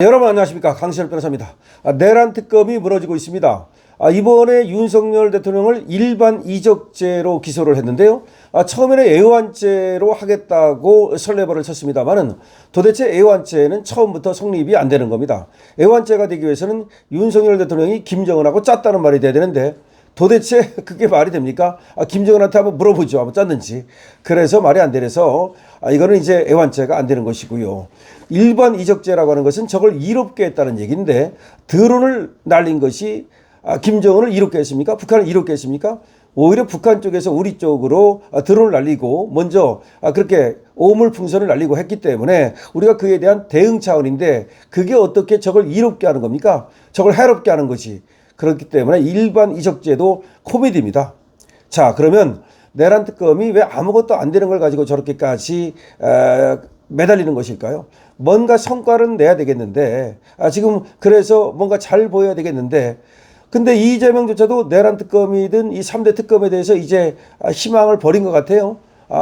여러분 안녕하십니까, 강신엽 변호사입니다. 내란 특검이 무너지고 있습니다. 이번에 윤석열 대통령을 일반 이적죄로 기소를 했는데요. 처음에는 애완죄로 하겠다고 설레발을 쳤습니다만은 도대체 애완죄는 처음부터 성립이 안 되는 겁니다. 애완죄가 되기 위해서는 윤석열 대통령이 김정은하고 짰다는 말이 돼야 되는데 도대체 그게 말이 됩니까? 김정은한테 한번 물어보죠. 한번 짰는지. 그래서 말이 안 되래서 이거는 이제 애완죄가 안 되는 것이고요. 일반 이적죄라고 하는 것은 저걸 이롭게 했다는 얘기인데 드론을 날린 것이 김정은을 이롭게 했습니까? 북한을 이롭게 했습니까? 오히려 북한 쪽에서 우리 쪽으로 드론을 날리고 먼저 그렇게 오물풍선을 날리고 했기 때문에 우리가 그에 대한 대응 차원인데 그게 어떻게 저걸 이롭게 하는 겁니까? 저걸 해롭게 하는 것이. 그렇기 때문에 일반 이적죄도 코미디입니다. 자, 그러면 내란 특검이 왜 아무것도 안 되는 걸 가지고 저렇게까지 매달리는 것일까요? 뭔가 성과를 내야 되겠는데 지금 그래서 뭔가 잘 보여야 되겠는데 근데 이재명조차도 내란 특검이든 이 3대 특검에 대해서 이제 희망을 버린 것 같아요.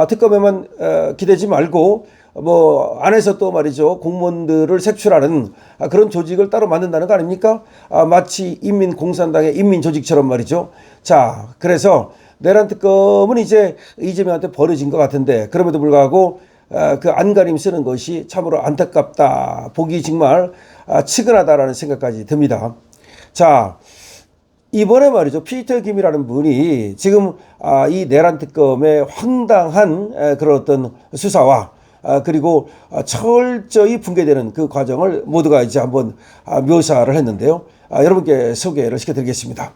특검에만 기대지 말고 뭐 안에서 또 말이죠, 공무원들을 색출하는 그런 조직을 따로 만든다는 거 아닙니까? 마치 인민공산당의 인민조직처럼 말이죠. 자, 그래서 내란 특검은 이제 이재명한테 버려진 것 같은데 그럼에도 불구하고 그 안간힘 쓰는 것이 참으로 안타깝다, 보기 정말 측은하다라는 생각까지 듭니다. 자, 이번에 말이죠, 피터 김이라는 분이 지금 이 내란 특검의 황당한 그런 어떤 수사와 그리고 철저히 붕괴되는 그 과정을 모두가 이제 한번 묘사를 했는데요. 여러분께 소개를 시켜드리겠습니다.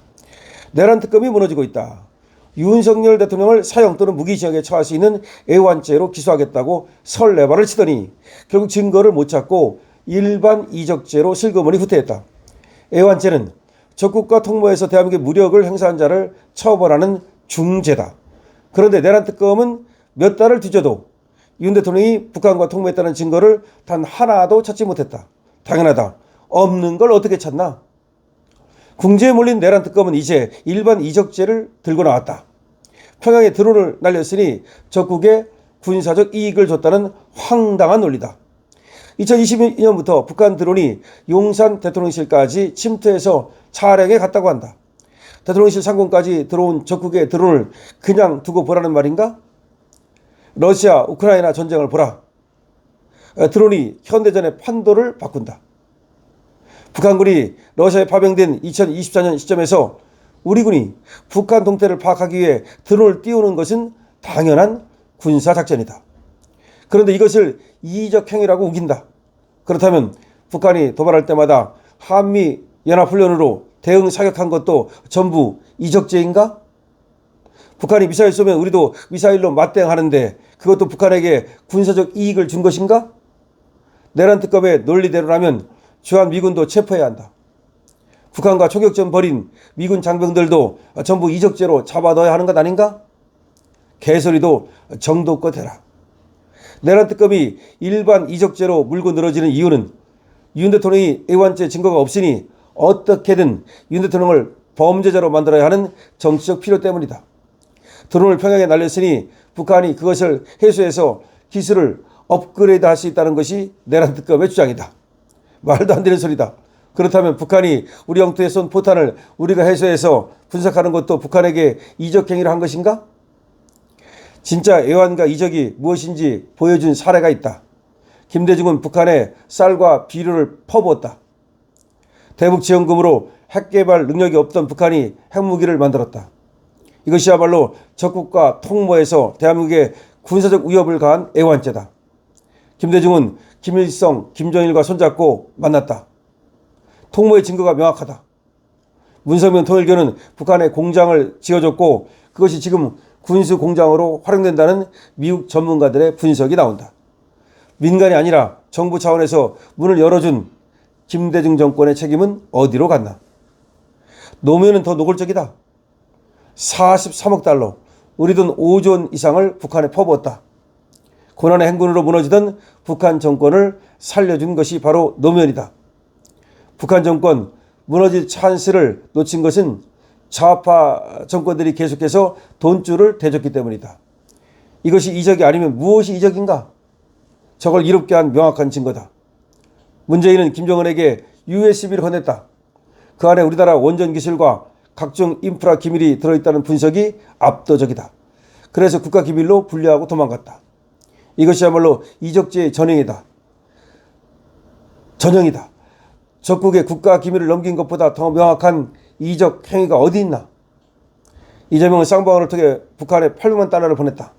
내란 특검이 무너지고 있다. 윤석열 대통령을 사형 또는 무기징역에 처할 수 있는 애완죄로 기소하겠다고 설레발을 치더니 결국 증거를 못 찾고 일반 이적죄로 슬그머니 후퇴했다. 애완죄는 적국과 통모에서 대한민국의 무력을 행사한 자를 처벌하는 중죄다. 그런데 내란 특검은 몇 달을 뒤져도 윤 대통령이 북한과 통모했다는 증거를 단 하나도 찾지 못했다. 당연하다. 없는 걸 어떻게 찾나? 궁지에 몰린 내란 특검은 이제 일반 이적죄를 들고 나왔다. 평양에 드론을 날렸으니 적국에 군사적 이익을 줬다는 황당한 논리다. 2022년부터 북한 드론이 용산 대통령실까지 침투해서 차량에 갔다고 한다. 대통령실 상공까지 들어온 적국의 드론을 그냥 두고 보라는 말인가? 러시아 우크라이나 전쟁을 보라. 드론이 현대전의 판도를 바꾼다. 북한군이 러시아에 파병된 2024년 시점에서 우리 군이 북한 동태를 파악하기 위해 드론을 띄우는 것은 당연한 군사작전이다. 그런데 이것을 이적 행위라고 우긴다. 그렇다면 북한이 도발할 때마다 한미 연합훈련으로 대응 사격한 것도 전부 이적죄인가? 북한이 미사일 쏘면 우리도 미사일로 맞대응하는데 그것도 북한에게 군사적 이익을 준 것인가? 내란 특검의 논리대로라면 주한미군도 체포해야 한다. 북한과 초격전 벌인 미군 장병들도 전부 이적죄로 잡아넣어야 하는 것 아닌가? 개소리도 정도껏 해라. 내란 특검이 일반 이적죄로 물고 늘어지는 이유는 윤 대통령이 애완죄 증거가 없으니 어떻게든 윤 대통령을 범죄자로 만들어야 하는 정치적 필요 때문이다. 드론을 평양에 날렸으니 북한이 그것을 해소해서 기술을 업그레이드 할 수 있다는 것이 내란 특검의 주장이다. 말도 안 되는 소리다. 그렇다면 북한이 우리 영토에 쏜 포탄을 우리가 해소해서 분석하는 것도 북한에게 이적행위를 한 것인가? 진짜 애완과 이적이 무엇인지 보여준 사례가 있다. 김대중은 북한에 쌀과 비료를 퍼부었다. 대북 지원금으로 핵개발 능력이 없던 북한이 핵무기를 만들었다. 이것이야말로 적국과 통모에서 대한민국에 군사적 위협을 가한 애완죄다. 김대중은 김일성, 김정일과 손잡고 만났다. 통모의 증거가 명확하다. 문성명 통일교는 북한에 공장을 지어줬고 그것이 지금 군수 공장으로 활용된다는 미국 전문가들의 분석이 나온다. 민간이 아니라 정부 차원에서 문을 열어준 김대중 정권의 책임은 어디로 갔나? 노무현은 더 노골적이다. 43억 달러, 우리 돈 5조 원 이상을 북한에 퍼부었다. 고난의 행군으로 무너지던 북한 정권을 살려준 것이 바로 노무현이다. 북한 정권 무너질 찬스를 놓친 것은 좌파 정권들이 계속해서 돈줄을 대줬기 때문이다. 이것이 이적이 아니면 무엇이 이적인가? 저걸 이롭게 한 명확한 증거다. 문재인은 김정은에게 USB를 건넸다. 그 안에 우리나라 원전 기술과 각종 인프라 기밀이 들어있다는 분석이 압도적이다. 그래서 국가기밀로 분류하고 도망갔다. 이것이야말로 이적죄의 전형이다. 적국의 국가기밀을 넘긴 것보다 더 명확한 이적 행위가 어디 있나. 이재명은 쌍방울을 통해 북한에 800만 달러를 보냈다.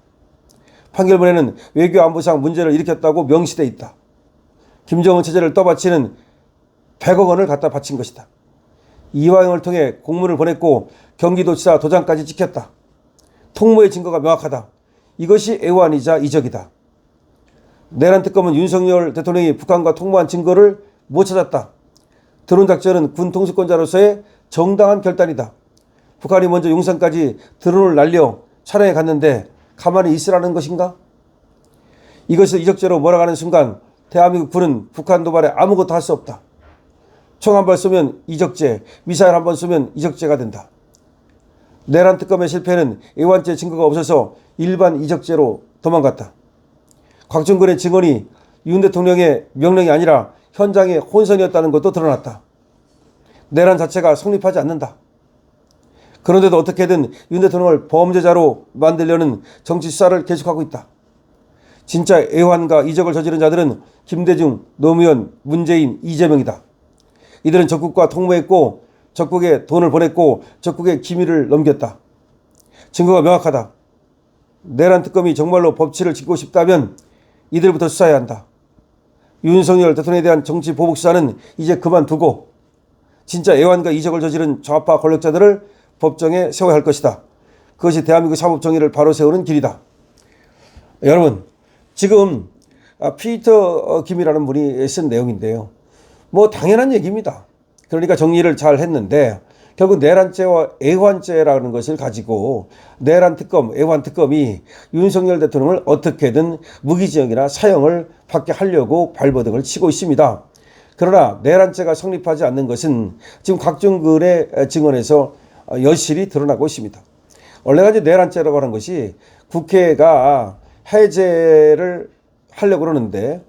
판결문에는 외교안보상 문제를 일으켰다고 명시돼 있다. 김정은 체제를 떠받치는 100억 원을 갖다 바친 것이다. 이화영을 통해 공문을 보냈고 경기도지사 도장까지 찍혔다. 통모의 증거가 명확하다. 이것이 애완이자 이적이다. 내란 특검은 윤석열 대통령이 북한과 통모한 증거를 못 찾았다. 드론 작전은 군 통수권자로서의 정당한 결단이다. 북한이 먼저 용산까지 드론을 날려 촬영해 갔는데 가만히 있으라는 것인가? 이것을 이적죄로 몰아가는 순간 대한민국 군은 북한 도발에 아무것도 할 수 없다. 총 한 발 쏘면 이적죄, 미사일 한 번 쏘면 이적죄가 된다. 내란 특검의 실패는 애완죄 증거가 없어서 일반 이적죄로 도망갔다. 곽종근의 증언이 윤 대통령의 명령이 아니라 현장의 혼선이었다는 것도 드러났다. 내란 자체가 성립하지 않는다. 그런데도 어떻게든 윤 대통령을 범죄자로 만들려는 정치 수사를 계속하고 있다. 진짜 애환과 이적을 저지른 자들은 김대중, 노무현, 문재인, 이재명이다. 이들은 적국과 통모했고 적국에 돈을 보냈고 적국에 기밀을 넘겼다. 증거가 명확하다. 내란 특검이 정말로 법치를 지키고 싶다면 이들부터 수사해야 한다. 윤석열 대통령에 대한 정치 보복 수사는 이제 그만두고 진짜 애환과 이적을 저지른 좌파 권력자들을 법정에 세워야 할 것이다. 그것이 대한민국 사법정의를 바로 세우는 길이다. 여러분, 지금 피터 김이라는 분이 쓴 내용인데요. 뭐 당연한 얘기입니다. 그러니까 정리를 잘 했는데 결국 내란죄와 애환죄라는 것을 가지고 내란 특검, 애환 특검이 윤석열 대통령을 어떻게든 무기징역이나 사형을 받게 하려고 발버둥을 치고 있습니다. 그러나 내란죄가 성립하지 않는 것은 지금 곽종근의 증언에서 여실히 드러나고 있습니다. 원래가 이제 내란죄라고 하는 것이 국회가 해제를 하려고 그러는데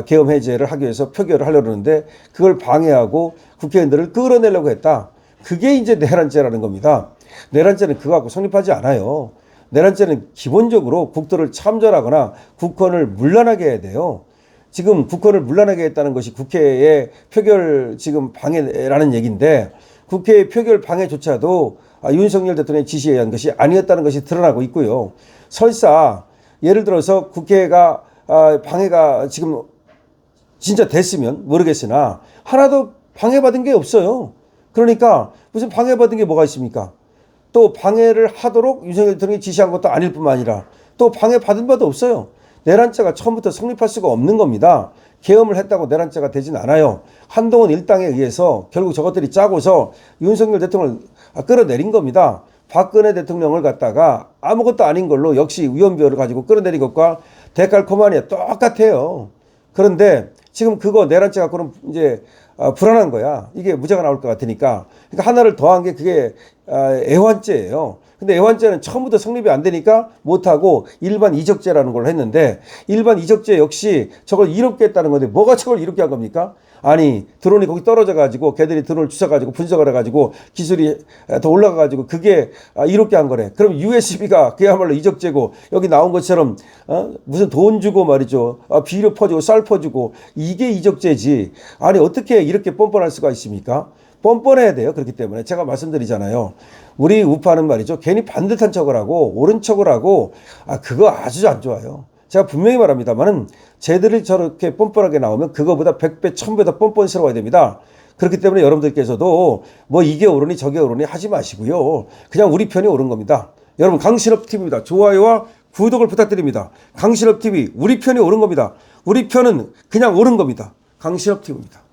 계엄 해제를 하기 위해서 표결을 하려고 그러는데 그걸 방해하고 국회의원들을 끌어내려고 했다. 그게 이제 내란죄라는 겁니다. 내란죄는 그거하고 성립하지 않아요. 내란죄는 기본적으로 국도를 참전하거나 국권을 문란하게 해야 돼요. 지금 국권을 문란하게 했다는 것이 국회의 표결 지금 방해라는 얘기인데 국회의 표결 방해조차도 윤석열 대통령의 지시에 의한 것이 아니었다는 것이 드러나고 있고요. 설사 예를 들어서 국회가 방해가 지금 진짜 됐으면 모르겠으나 하나도 방해받은 게 없어요. 그러니까 무슨 방해받은 게 뭐가 있습니까? 또 방해를 하도록 윤석열 대통령이 지시한 것도 아닐 뿐만 아니라 또 방해받은 바도 없어요. 내란죄가 처음부터 성립할 수가 없는 겁니다. 계엄을 했다고 내란죄가 되진 않아요. 한동훈 일당에 의해서 결국 저것들이 짜고서 윤석열 대통령을 끌어내린 겁니다. 박근혜 대통령을 갖다가 아무것도 아닌 걸로 역시 위헌비어를 가지고 끌어내린 것과 데칼코마니아 똑같아요. 그런데 지금 그거 내란죄 갖고는 이제 불안한 거야. 이게 무죄가 나올 것 같으니까. 그러니까 하나를 더한 게 그게 애환죄예요. 근데 애환죄는 처음부터 성립이 안 되니까 못하고 일반 이적죄라는 걸 했는데 일반 이적죄 역시 저걸 이롭게 했다는 건데 뭐가 저걸 이롭게 한 겁니까? 아니 드론이 거기 떨어져 가지고 걔들이 드론을 주워가지고 분석을 해가지고 기술이 더 올라가가지고 그게 이롭게 한 거래. 그럼 USB가 그야말로 이적죄고 여기 나온 것처럼 무슨 돈 주고 말이죠. 비료 퍼주고 쌀 퍼주고 이게 이적죄지. 아니 어떻게 이렇게 뻔뻔할 수가 있습니까? 뻔뻔해야 돼요. 그렇기 때문에 제가 말씀드리잖아요. 우리 우파는 말이죠. 괜히 반듯한 척을 하고 옳은 척을 하고 그거 아주 안 좋아요. 제가 분명히 말합니다만은 쟤들이 저렇게 뻔뻔하게 나오면 그거보다 100배, 1000배 더 뻔뻔스러워야 됩니다. 그렇기 때문에 여러분들께서도 뭐 이게 옳으니 저게 옳으니 하지 마시고요. 그냥 우리 편이 옳은 겁니다. 여러분 강신업TV입니다. 좋아요와 구독을 부탁드립니다. 강신업TV 우리 편이 옳은 겁니다. 우리 편은 그냥 옳은 겁니다. 강신업TV입니다.